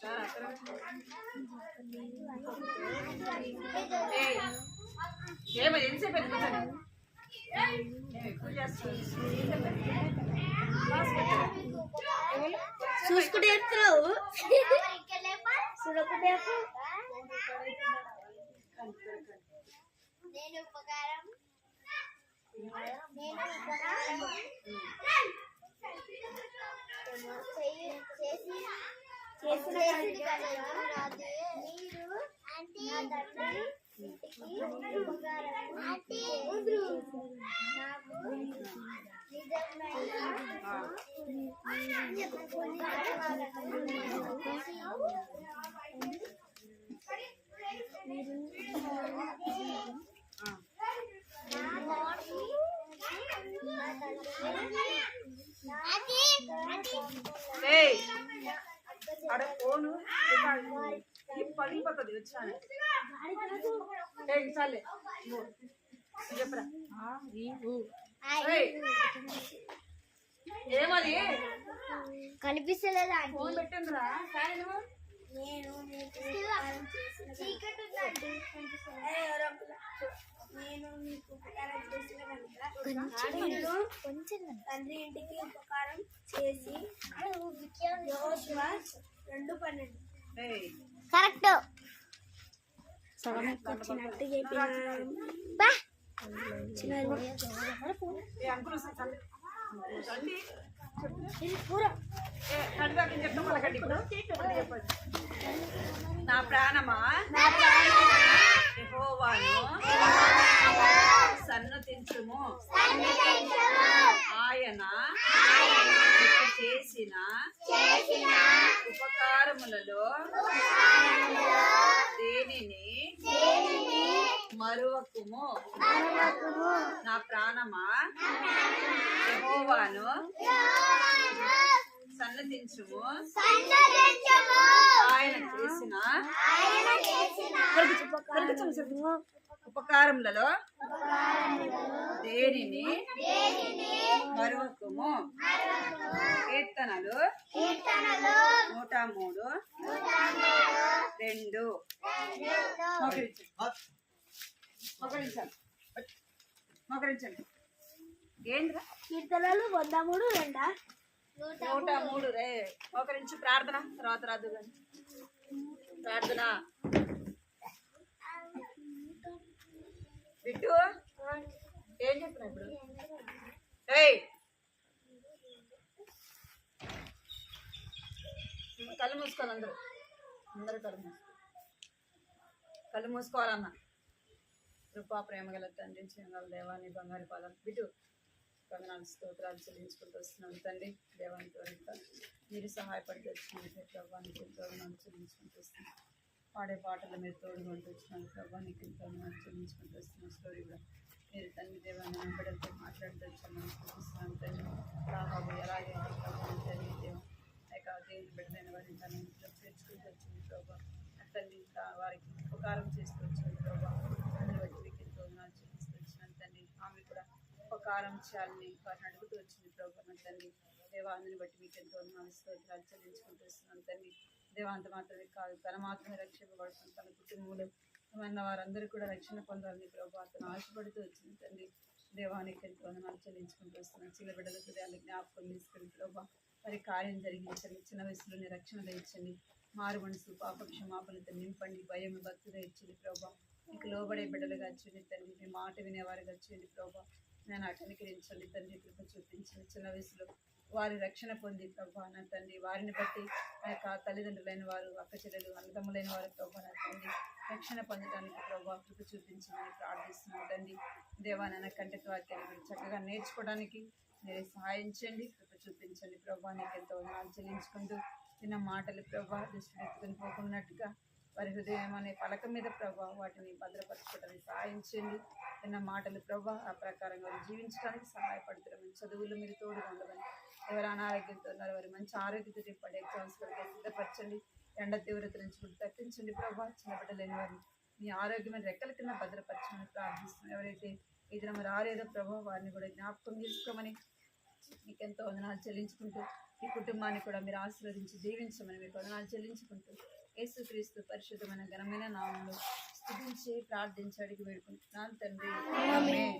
ఏమది ఎంతసేపు ఎక్కువ చేస్తాను. చూసుకుంటే చెప్తున్నావు. నేను ఉపకారం అక్కడ ఫోను పగిలిపోతుంది. వచ్చాను చాలే చెప్పరా. ఏమది కనిపిస్తలేదా? ఫోన్ పెట్టిందిరా. నేను మీకు ఉపకారం చేసిన తండ్రి ఇంటికి ఉపకారం చేసి యోషువ 2:12 కరెక్ట్. వచ్చినట్టు నా ప్రాణమా యెహోవాను సన్నతించుము, ఆయన చేసిన ఉపకారములలో దేనిని మరువకుము. నా ప్రాణమా యెహోవాను సన్నతించుము, ఆయన చేసిన ఉపకారములలో దేనిని మరువకుము. కీర్తనలు 103:2. మోకరించండి. ఏంద్రా కీర్తనలు 103:2. 103 రే. మోకరించి ప్రార్థన తర్వాత రాదు కానీ ప్రార్థన. బిట్టు ఏం చెప్తున్నా ఇప్పుడు? ఏయ్ కళ్ళు మూసుకోవాలి. అందరూ కళ్ళు మూసుకోవాలన్న. కృపా ప్రేమ గల తండ్రి, చేయగల దేవాన్ని బంగారు పాలన బిడ్డు వందనాలు స్తోత్రాలు చెల్లించుకుంటూ వస్తున్నాను తండ్రి. దేవాన్ని త్వరగా మీరు సహాయపడి తెచ్చుకుని ప్రభావానికి వందనాలు చెల్లించుకుంటూ వస్తున్నాను. పాడే పాటలు మీరు తోడుకుంటూ వచ్చినాను ప్రభావానికి వందనాలు చెల్లించుకుంటూ వస్తున్నాను. స్టోరీ కూడా మీరు తండ్రి దేవాన్ని బిడ్డలతో మాట్లాడుతూ వచ్చామని చూపిస్తున్నాను తండ్రి. రాహాబు ఎలాగే తండ్రి దేవ దేవుని బిడ్డలైన వారిని తన ఇంట్లో చేర్చుకుంటూ వచ్చింది ప్రభావ. తండ్రి వారికి ఉపకారం చేస్తూ వచ్చింది ప్రభావ. దాన్ని బట్టి మీకు ఎంతో వందనాలు చెల్లిస్తూ వచ్చినాను తండ్రి. ఆమె కూడా ఉపకారం చేయాలని వారిని అడుగుతూ వచ్చింది ప్రభావ. తండ్రి దేవాన్ని బట్టి మీకు ఎంతో వందనాలు స్తోత్రాలు చెల్లించుకుంటూ వస్తున్నాను తండ్రి. దేవాంత మాత్రమే కాదు, తన మాత్రమే రక్షింపబడుతుంది. తన కుటుంబంలో ఉన్న వారందరూ కూడా రక్షణ పొందాలని ప్రభావ తను ఆశపడుతూ వచ్చింది తండ్రి. దేవానికి ఎంతో వందనాలు చెల్లించుకుంటూ వస్తున్నాను. చిన్న బిడ్డల హృదయాన్ని జ్ఞాపకం తీసుకుని ప్రభావ వారి కార్యం జరిగించండి. చిన్న వయసులోనే రక్షణ ఇచ్చండి. మారు మనసు పాప క్షమాపణతో నింపండి. భయం భక్తిగా ఇచ్చింది ప్రభావ. మీకు లోబడే బిడ్డలుగా చూడండి తండ్రి. మీ మాట వినేవారుగా చూడండి ప్రభావ. నేను అటనికరించండి తండ్రి. కృప చూపించండి. చిన్న వయసులో వారి రక్షణ పొంది ప్రభావ నా తండ్రి. వారిని బట్టి ఆ యొక్క తల్లిదండ్రులైన వారు, అక్క చెల్లెలు, అన్నదమ్ములైన వారు ప్రభావ నా తండ్రి రక్షణ పొందడానికి ప్రభావ కృప చూపించమని ప్రార్థిస్తున్నాను తండ్రి. దేవాన కంటెత వాక్యాన్ని మీరు చక్కగా నేర్చుకోవడానికి మీరే సహాయం చేయండి. కృప చూపించండి ప్రభావ. నీకు ఎంతో వందనాలు చెల్లించుకుంటూ చిన్న మాటలు ప్రభావ దృష్టిని ఎత్తుకుని పోకున్నట్టుగా వారి హృదయం అనే పలక మీద ప్రభావ వాటిని భద్రపరచుకోవడానికి సహాయం చేయండి. చిన్న మాటలు ప్రభావ ఆ ప్రకారంగా వారు జీవించడానికి సహాయపడుతున్నామని, చదువులు మీరు తోడుగా ఉండమని, ఎవరు అనారోగ్యంతో ఉన్నారు వారి మంచి ఆరోగ్యత పడే ఎగ్జామ్స్ వరకు సిద్ధపరచండి. ఎండ తీవ్రత నుంచి కూడా తప్పించండి ప్రభావ. చిన్న బిడ్డలేని వారిని మీ ఆరోగ్యమైన రెక్కల కింద భద్రపరచమని ప్రార్థిస్తున్నాం. ఎవరైతే ఈ దినం రాలేదో ప్రభావ వారిని కూడా జ్ఞాపకం చేసుకోమని మీకు ఎంతో వందనాలు చెల్లించుకుంటూ ఈ కుటుంబాన్ని కూడా మీరు ఆశీర్వదించి దీవించమని మీకు వందనాలు చెల్లించుకుంటూ యేసుక్రీస్తు పరిశుద్ధమైన ఘనమైన నామంలో స్తుతించి ప్రార్థించి అడిగి వేడుకుంటున్నాను తండ్రి. ఆమేన్.